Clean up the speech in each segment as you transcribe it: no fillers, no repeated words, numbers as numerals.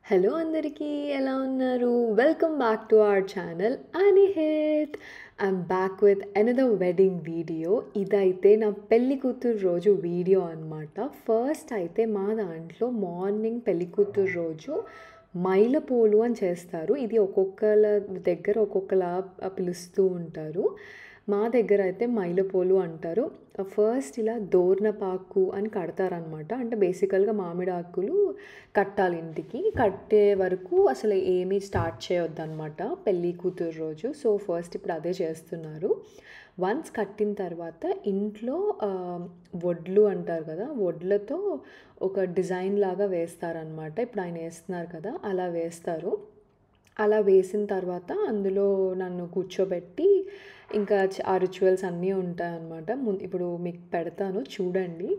Hello అందరికీ ఎలా ఉన్నారు? Welcome back to our channel Anihith. I'm back with another wedding video. ఇదైతే నా పెళ్లి కూతురు రోజు వీడియో అనమాట. ఫస్ట్ అయితే మా దాంట్లో మార్నింగ్ పెళ్లి కూతురు రోజు మైలపోలు అని చేస్తారు. ఇది ఒక్కొక్కల దగ్గర ఒక్కొక్కలా పిలుస్తూ ఉంటారు. మా దగ్గర అయితే మైలపోలు అంటారు. ఫస్ట్ ఇలా దోర్నపాకు అని కడతారనమాట. అంటే బేసికల్గా మామిడి ఆకులు కట్టాలి ఇంటికి. కట్టే వరకు అసలు ఏమీ స్టార్ట్ చేయొద్దన్నమాట పెళ్ళి కూతురు రోజు. సో ఫస్ట్ ఇప్పుడు అదే చేస్తున్నారు. వన్స్ కట్టిన తర్వాత ఇంట్లో వడ్లు అంటారు కదా, వడ్లతో ఒక డిజైన్ లాగా వేస్తారనమాట. ఇప్పుడు ఆయన వేస్తున్నారు కదా, అలా వేస్తారు. అలా వేసిన తర్వాత అందులో నన్ను కూర్చోబెట్టి ఇంకా ఆ రిచువల్స్ అన్నీ ఉంటాయన్నమాట. ఇప్పుడు మీకు పెడతాను చూడండి.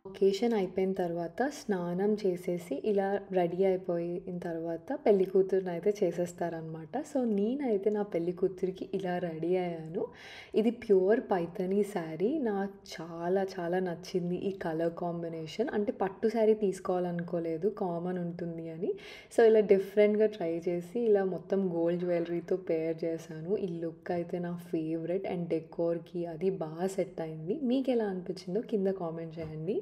ఒకేషన్ అయిపోయిన తర్వాత స్నానం చేసేసి ఇలా రెడీ అయిపోయిన తర్వాత పెళ్లి కూతురుని అయితే చేసేస్తారనమాట. సో నేనైతే నా పెళ్లి కూతురికి ఇలా రెడీ అయ్యాను. ఇది ప్యూర్ పైథనీ శారీ. నాకు చాలా చాలా నచ్చింది ఈ కలర్ కాంబినేషన్. అంటే పట్టు శారీ తీసుకోవాలనుకోలేదు, కామన్ ఉంటుంది అని. సో ఇలా డిఫరెంట్గా ట్రై చేసి ఇలా మొత్తం గోల్డ్ జ్యువెలరీతో పేర్ చేశాను. ఈ లుక్ అయితే నా ఫేవరెట్ అండ్ డెకోర్కి అది బాగా సెట్ అయింది. మీకు ఎలా అనిపించిందో కింద కామెంట్ చేయండి.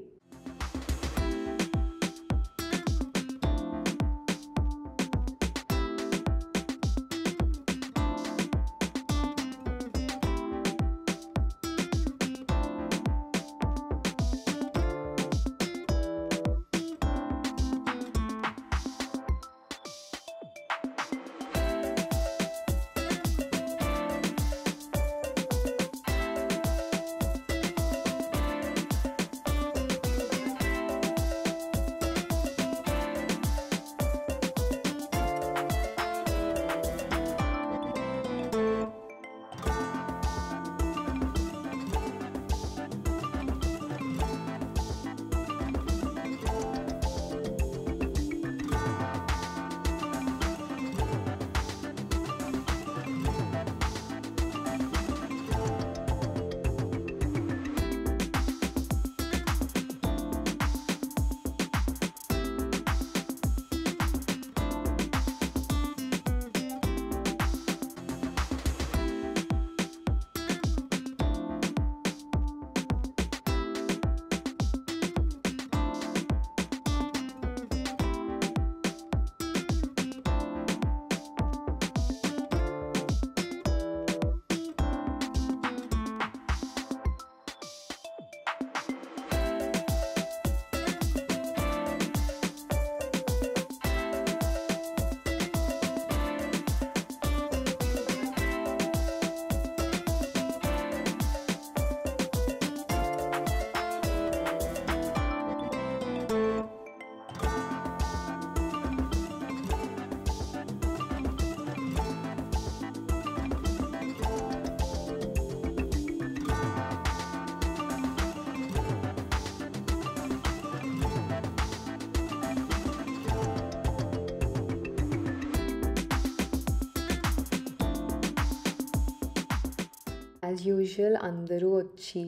యాజ్ యూజువల్ అందరూ వచ్చి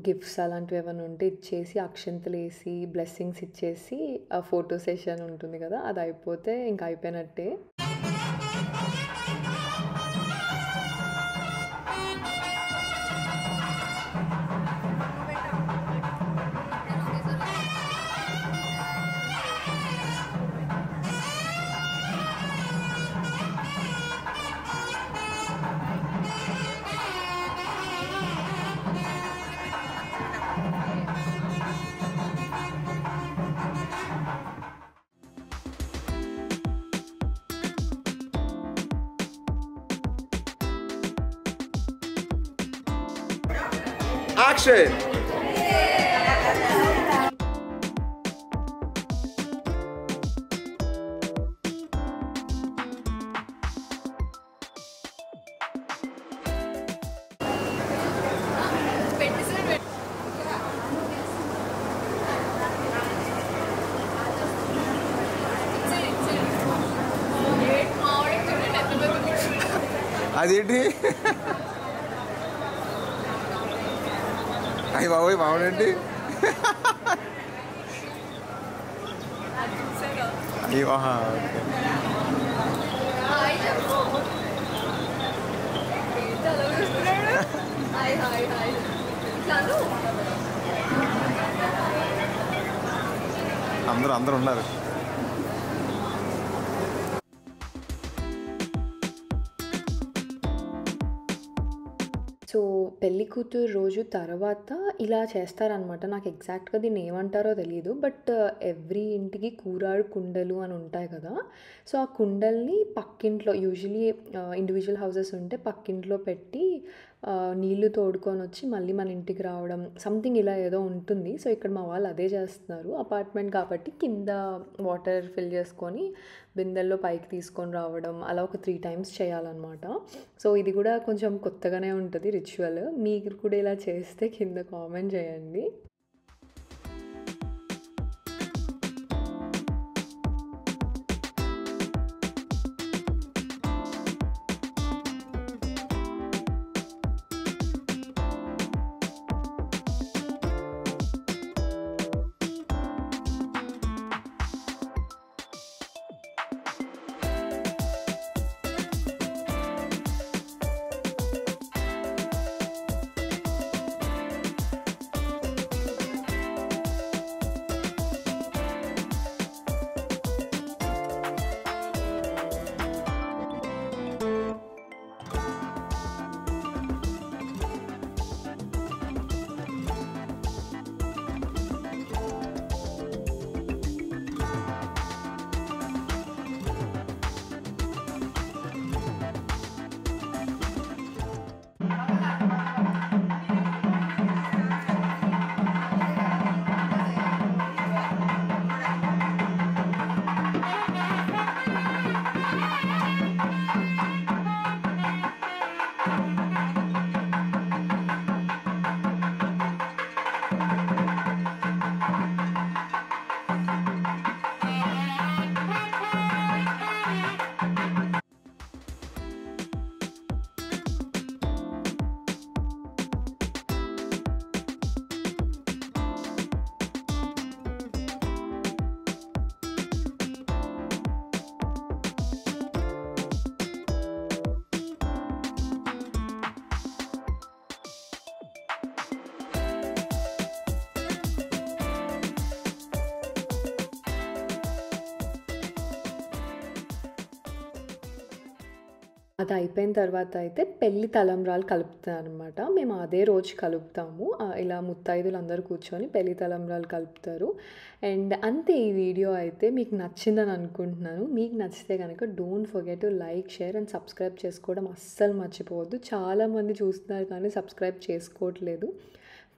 గిఫ్ట్స్ అలాంటివి ఏమైనా ఉంటే ఇచ్చేసి అక్షంతలు వేసి బ్లెస్సింగ్స్ ఇచ్చేసి ఫోటో సెషన్ ఉంటుంది కదా, అది అయిపోతే ఇంకా అయిపోయినట్టే. Action! అదేంటి అయ్యి బాబోయ్ మామూలండి అయ్యో ఓకే అందరూ ఉన్నారు. సో పెళ్లి కూతురు రోజు తర్వాత ఇలా చేస్తారనమాట. నాకు ఎగ్జాక్ట్గా దీన్ని ఏమంటారో తెలియదు, బట్ ఎవ్రీ ఇంటికి కూరాడు కుండలు అని ఉంటాయి కదా. సో ఆ కుండల్ని పక్కింట్లో యూజువలీ ఇండివిజువల్ హౌసెస్ ఉంటే పక్కింట్లో పెట్టి నీళ్లు తోడుకొని వచ్చి మళ్ళీ మన ఇంటికి రావడం సంథింగ్ ఇలా ఏదో ఉంటుంది. సో ఇక్కడ మా వాళ్ళు అదే చేస్తున్నారు. అపార్ట్మెంట్ కాబట్టి కింద వాటర్ ఫిల్ చేసుకొని బిందెల్లో పైకి తీసుకొని రావడం అలా ఒక 3 times చేయాలన్నమాట. సో ఇది కూడా కొంచెం కొత్తగానే ఉంటుంది రిచువల్. మీరు కూడా ఇలా చేస్తే కింద కామెంట్ చేయండి. అది అయిపోయిన తర్వాత అయితే పెళ్లి తలంబ్రాలు కలుపుతారనమాట. మేము అదే రోజు కలుపుతాము. ఇలా ముత్తైదులు అందరూ కూర్చొని పెళ్లి తలంబ్రాలు కలుపుతారు. అండ్ అంతే ఈ వీడియో అయితే మీకు నచ్చిందని అనుకుంటున్నాను. మీకు నచ్చితే కనుక don't forget to like, share and subscribe చేసుకోవడం అస్సలు మర్చిపోవద్దు. చాలామంది చూస్తున్నారు కానీ సబ్స్క్రైబ్ చేసుకోవట్లేదు.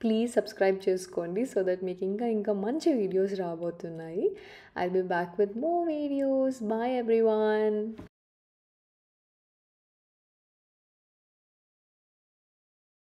ప్లీజ్ సబ్స్క్రైబ్ చేసుకోండి సో దట్ మీకు ఇంకా మంచి వీడియోస్ రాబోతున్నాయి. I'll be back with more videos. Bye everyone.